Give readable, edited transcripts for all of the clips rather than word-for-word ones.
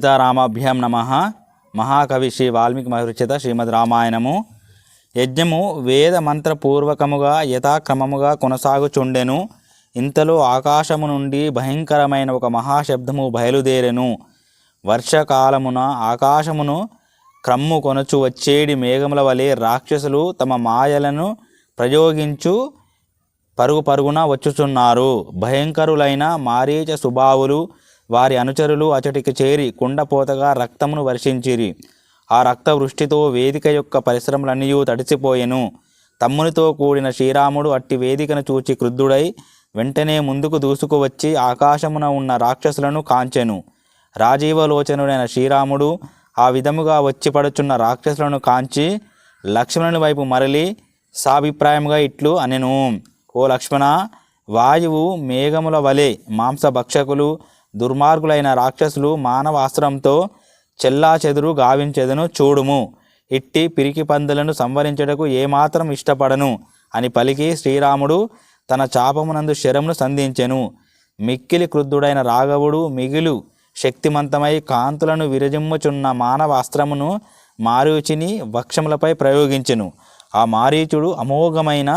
సీతారామాభ్యాం నమః. మహాకవి శ్రీ వాల్మీకి మహర్షిత శ్రీమద్ రామాయణము. యజ్ఞము వేద మంత్రపూర్వకముగా యథాక్రమముగా కొనసాగుచుండెను. ఇంతలో ఆకాశము నుండి భయంకరమైన ఒక మహాశబ్దము బయలుదేరెను. వర్షకాలమున ఆకాశమును క్రమ్ము కొనచు వచ్చేడి మేఘముల వలె రాక్షసులు తమ మాయలను ప్రయోగించు పరుగు పరుగున వచ్చుచున్నారు. భయంకరులైన మారీచ సుబావులు వారి అనుచరులు అచటికి చేరి కుండపోతగా రక్తమును వర్షించిరి. ఆ రక్త వృష్టితో వేదిక యొక్క పరిశ్రమలన్నీ తడిసిపోయెను. తమ్మునితో కూడిన శ్రీరాముడు అట్టి వేదికను చూచి క్రుద్ధుడై వెంటనే ముందుకు దూసుకువచ్చి ఆకాశమున ఉన్న రాక్షసులను కాంచెను. రాజీవలోచనుడైన శ్రీరాముడు ఆ విధముగా వచ్చి పడుచున్న రాక్షసులను కాంచి లక్ష్మణుని వైపు మరలి సాభిప్రాయముగా ఇట్లు అనెను. ఓ లక్ష్మణ, వాయువు మేఘముల వలె మాంసభక్షకులు దుర్మార్గులైన రాక్షసులు మానవాస్త్రంతో చెల్లా చెదురు గావించెదను చూడుము. ఇట్టి పిరికి పందులను సంవరించుటకు ఏమాత్రం ఇష్టపడను అని పలికి శ్రీరాముడు తన చాపమునందు శరమును సంధించెను. మిక్కిలి క్రుద్ధుడైన రాఘవుడు మిగిలు శక్తిమంతమై కాంతులను విరజిమ్ముచున్న మానవాస్త్రమును మారీచుని వక్షములపై ప్రయోగించెను. ఆ మారీచుడు అమోఘమైన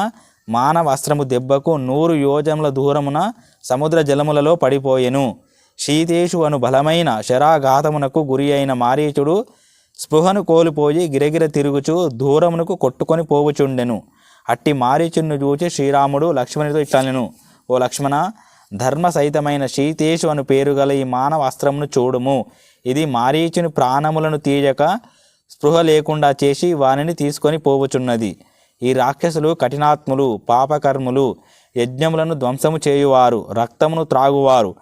మానవాస్త్రము దెబ్బకు 100 యోజనముల దూరమున సముద్ర జలములలో పడిపోయెను. శీతేషు అను బలమైన శరాఘాతమునకు గురి అయిన మారీచుడు స్పృహను కోల్పోయి గిరగిర తిరుగుచు దూరమునకు కొట్టుకొని పోవుచుండెను. అట్టి మారీచును చూచి శ్రీరాముడు లక్ష్మణుడితో ఇట్లనెను. ఓ లక్ష్మణ, ధర్మ సహితమైన శీతేషు అను పేరు గల ఈ మానవ అస్త్రమును చూడుము. ఇది మారీచుని ప్రాణములను తీయక స్పృహ లేకుండా చేసి వానిని తీసుకొని పోవుచున్నది. ఈ రాక్షసులు కఠినాత్ములు, పాపకర్ములు, యజ్ఞములను ధ్వంసము చేయువారు, రక్తమును త్రాగువారు.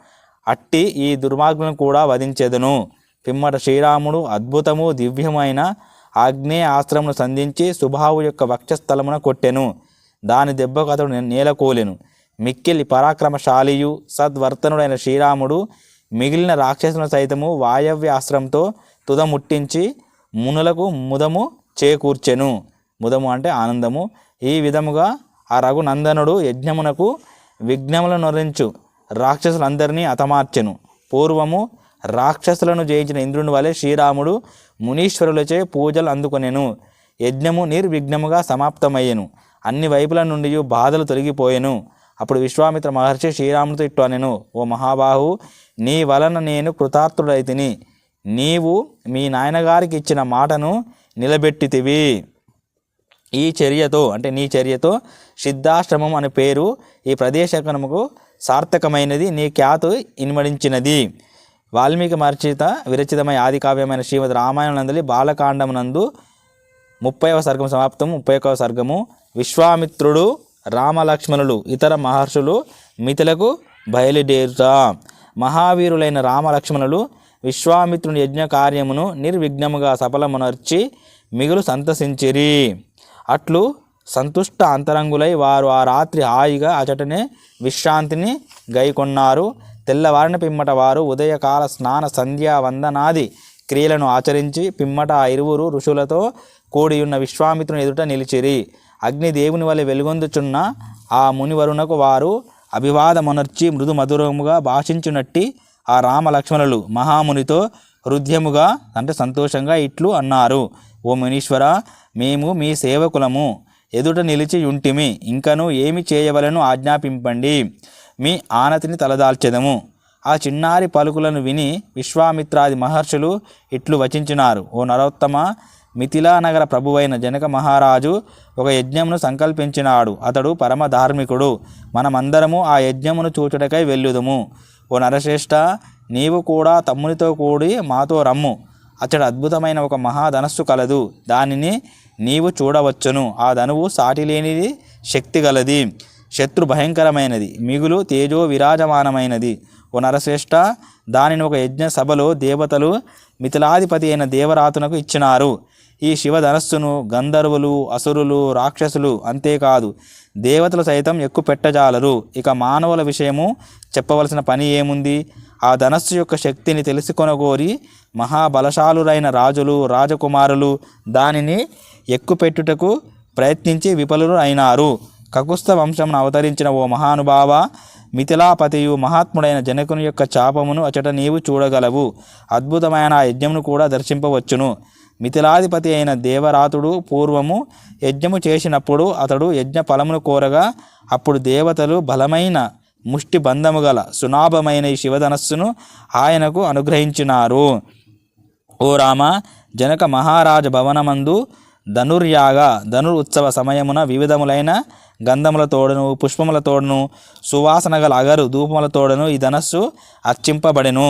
అట్టి ఈ దుర్మార్గులను కూడా వధించెదను. పిమ్మట శ్రీరాముడు అద్భుతము దివ్యమైన ఆగ్నేయ ఆస్త్రమును సంధించి సుబాహు యొక్క వక్షస్థలమున కొట్టెను. దాని దెబ్బకు అతడు నేలకూలెను. మిక్కిలి పరాక్రమశాలియు సద్వర్తనుడైన శ్రీరాముడు మిగిలిన రాక్షసులను సైతము వాయవ్య ఆస్త్రంతో తుదముట్టించి మునులకు ముదము చేకూర్చెను. ముదము అంటే ఆనందము. ఈ విధముగా ఆ రఘునందనుడు యజ్ఞమునకు విఘ్నములను నొరించు రాక్షసులందరినీ హతమార్చెను. పూర్వము రాక్షసులను జయించిన ఇంద్రుని వలె శ్రీరాముడు మునీశ్వరులచే పూజలు అందుకొనెను. యజ్ఞము నిర్విఘ్నముగా సమాప్తమయ్యెను. అన్ని వైపుల నుండి బాధలు తొలగిపోయెను. అప్పుడు విశ్వామిత్ర మహర్షి శ్రీరాముడితో ఇట్టు అనెను. ఓ మహాబాహు, నీ వలన నేను కృతార్థుడైతిని. నీవు మీ నాయనగారికి ఇచ్చిన మాటను నిలబెట్టితివి. ఈ చర్యతో అంటే నీ చర్యతో సిద్ధాశ్రమం అనే పేరు ఈ ప్రదేశముకు సార్థకమైనది, నీ ఖ్యాతి ఇన్మడించినది. వాల్మీకి మహర్షిత విరచితమైన ఆది కావ్యమైన శ్రీమద్ రామాయణందలి బాలకాండమునందు 30వ సర్గం సమాప్తం. 31వ సర్గము. విశ్వామిత్రుడు, రామలక్ష్మణులు ఇతర మహర్షులు మిథులకు బయలుదేరుట. మహావీరులైన రామలక్ష్మణులు విశ్వామిత్రుని యజ్ఞ కార్యమును నిర్విఘ్నముగా సఫలమునర్చి మిగులు సంతసించిరి. అట్లు సంతుష్ట అంతరంగులై వారు ఆ రాత్రి హాయిగా అచటనే విశ్రాంతిని గైకొన్నారు. తెల్లవారిన పిమ్మట వారు ఉదయకాల స్నాన సంధ్యా వందనాది క్రియలను ఆచరించి పిమ్మట ఆ ఇరువురు ఋషులతో కూడియున్న విశ్వామిత్రుని ఎదుట నిలిచిరి. అగ్నిదేవుని వలె వెలుగొందుచున్న ఆ మునివరునకు వారు అభివాదమునర్చి మృదు మధురముగా భాషించునట్టి ఆ రామలక్ష్మణులు మహామునితో హృదయముగా అంటే సంతోషంగా ఇట్లు అన్నారు. ఓ మునీశ్వర, మేము మీ సేవకులము, ఎదుట నిలిచి యుంటిమి. ఇంకను ఏమి చేయవలను ఆజ్ఞాపింపండి. మీ ఆనతిని తలదాల్చెదము. ఆ చిన్నారి పలుకులను విని విశ్వామిత్రాది మహర్షులు ఇట్లు వచించినారు. ఓ నరోత్తమ, మిథిలా నగర ప్రభువైన జనక మహారాజు ఒక యజ్ఞమును సంకల్పించినాడు. అతడు పరమ ధార్మికుడు. మనమందరము ఆ యజ్ఞమును చూచుటకై వెళ్ళుదుము. ఓ నరశ్రేష్ఠ, నీవు కూడా తమ్మునితో కూడి మాతో రమ్ము. అతడు అద్భుతమైన ఒక మహాధనస్సు కలదు. దానిని నీవు చూడవచ్చును. ఆ ధనువు సాటిలేనిది, శక్తి గలది, శత్రు భయంకరమైనది, మిగులు తేజో విరాజమానమైనది. ఓ నరశ్రేష్ఠ, దానిని ఒక యజ్ఞ సభలో దేవతలు మిథిలాధిపతి అయిన దేవరాతునకు ఇచ్చినారు. ఈ శివధనస్సును గంధర్వులు, అసురులు, రాక్షసులు అంతేకాదు దేవతలు సైతం ఎక్కువ పెట్టజాలరు. ఇక మానవుల విషయము చెప్పవలసిన పని ఏముంది? ఆ ధనస్సు యొక్క శక్తిని తెలుసుకొనగోరి మహాబలశాలురైన రాజులు, రాజకుమారులు దానిని ఎక్కుపెట్టుటకు ప్రయత్నించి విఫలులు అయినారు. కకుస్థ వంశమును అవతరించిన ఓ మహానుభావ, మిథిలాపతియు మహాత్ముడైన జనకుని యొక్క చాపమును అచట నీవు చూడగలవు. అద్భుతమైన ఆ యజ్ఞమును కూడా దర్శింపవచ్చును. మిథిలాధిపతి అయిన దేవరాతుడు పూర్వము యజ్ఞము చేసినప్పుడు అతడు యజ్ఞ ఫలమును కోరగా అప్పుడు దేవతలు బలమైన ముష్టి బంధము గల సునాభమైన ఈ శివధనస్సును ఆయనకు అనుగ్రహించినారు. ఓ రామ, జనక మహారాజ భవనమందు ధనుర్ ఉత్సవ సమయమున వివిధములైన గంధములతోడను పుష్పములతోడను సువాసన గల అగరు ధూపములతోడను ఈ ధనస్సు అర్చింపబడెను.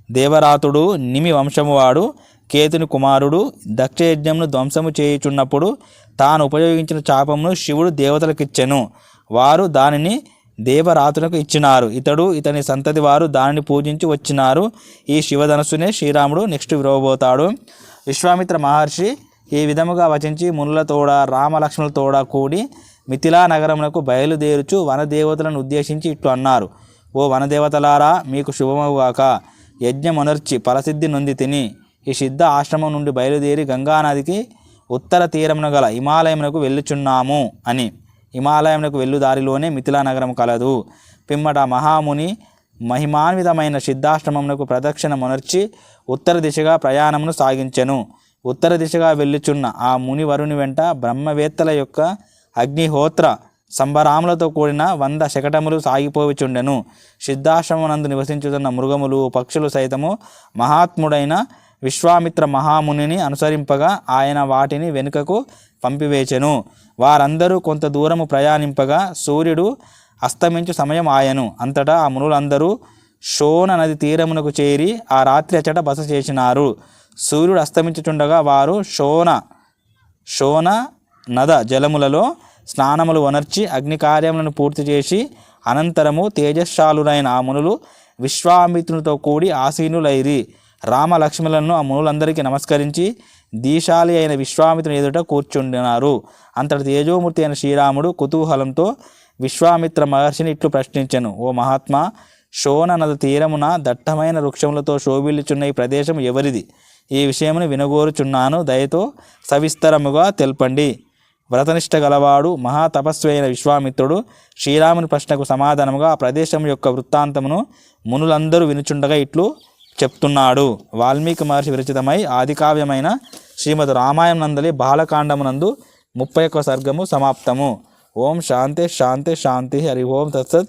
దేవరాతుడు నిమి వంశమువాడు కేతుని కుమారుడు దక్షయజ్ఞమును ధ్వంసము చేయుచున్నప్పుడు తాను ఉపయోగించిన చాపమును శివుడు దేవతలకిచ్చెను. వారు దానిని దేవరాతులకు ఇచ్చినారు. ఇతని సంతతి వారు దానిని పూజించి వచ్చినారు. ఈ శివధనస్సునే శ్రీరాముడు నెక్స్ట్ విరవబోతాడు. విశ్వామిత్ర మహర్షి ఈ విధముగా వచించి మునులతోడ రామలక్ష్మణులతోడ కూడి మిథిలా నగరమునకు బయలుదేరుచు వనదేవతలను ఉద్దేశించి ఇట్లు అన్నారు. ఓ వనదేవతలారా, మీకు శుభమవుగాక. యజ్ఞమునర్చి ఫలసిద్ధి నొంది తిని ఈ సిద్ధ ఆశ్రమం నుండి బయలుదేరి గంగానదికి ఉత్తర తీరమున గల హిమాలయమునకు వెళ్ళుచున్నాము అని. హిమాలయమునకు వెళ్ళు దారిలోనే మిథిలా నగరం కలదు. పిమ్మట మహాముని మహిమాన్వితమైన సిద్ధాశ్రమమునకు ప్రదక్షిణ మునర్చి ఉత్తర దిశగా ప్రయాణమును సాగించెను. ఉత్తర దిశగా వెళ్ళుచున్న ఆ మునివరుని వెంట బ్రహ్మవేత్తల యొక్క అగ్నిహోత్ర సంబరాములతో కూడిన 100 శకటములు సాగిపోవచుండెను. సిద్ధాశ్రమనందు నివసించుతున్న మృగములు పక్షులు సైతము మహాత్ముడైన విశ్వామిత్ర మహామునిని అనుసరింపగా ఆయన వాటిని వెనుకకు పంపివేచెను. వారందరూ కొంత దూరము ప్రయాణింపగా సూర్యుడు అస్తమించు సమయం ఆయను. అంతటా ఆ మునులందరూ శోణ నది తీరమునకు చేరి ఆ రాత్రి అచట బస చేసినారు. సూర్యుడు అస్తమించుచుండగా వారు శోణ నద జలములలో స్నానములు వనర్చి అగ్ని కార్యములను పూర్తి చేసి అనంతరము తేజశాలురైన ఆ మునులు విశ్వామిత్రునితో కూడి ఆసీనులైరి. రామలక్ష్మణులను ఆ మునులందరికీ నమస్కరించి దీశాలి అయిన విశ్వామిత్రుని ఎదుట కూర్చుండినారు. అంతటి తేజోమూర్తి అయిన శ్రీరాముడు కుతూహలంతో విశ్వామిత్ర మహర్షిని ఇట్లు ప్రశ్నించెను. ఓ మహాత్మా, శోణ నద తీరమున దట్టమైన వృక్షములతో శోభిల్లుచున్న ఈ ప్రదేశం ఎవరిది? ఈ విషయమును వినగోరుచున్నాను. దయతో సవిస్తరముగా తెల్పండి. వ్రతనిష్ట గలవాడు మహాతపస్వి అయిన విశ్వామిత్రుడు శ్రీరాముని ప్రశ్నకు సమాధానముగా ఆ ప్రదేశం యొక్క వృత్తాంతమును మునులందరూ వినుచుండగా ఇట్లు చెప్తున్నాడు. వాల్మీకి మహర్షి విరచితమై ఆదికావ్యమైన శ్రీమద్ రామాయణం నందలి బాలకాండమునందు 31వ సర్గము సమాప్తము. ఓం శాంతి శాంతి శాంతి. హరి ఓం తత్సత్.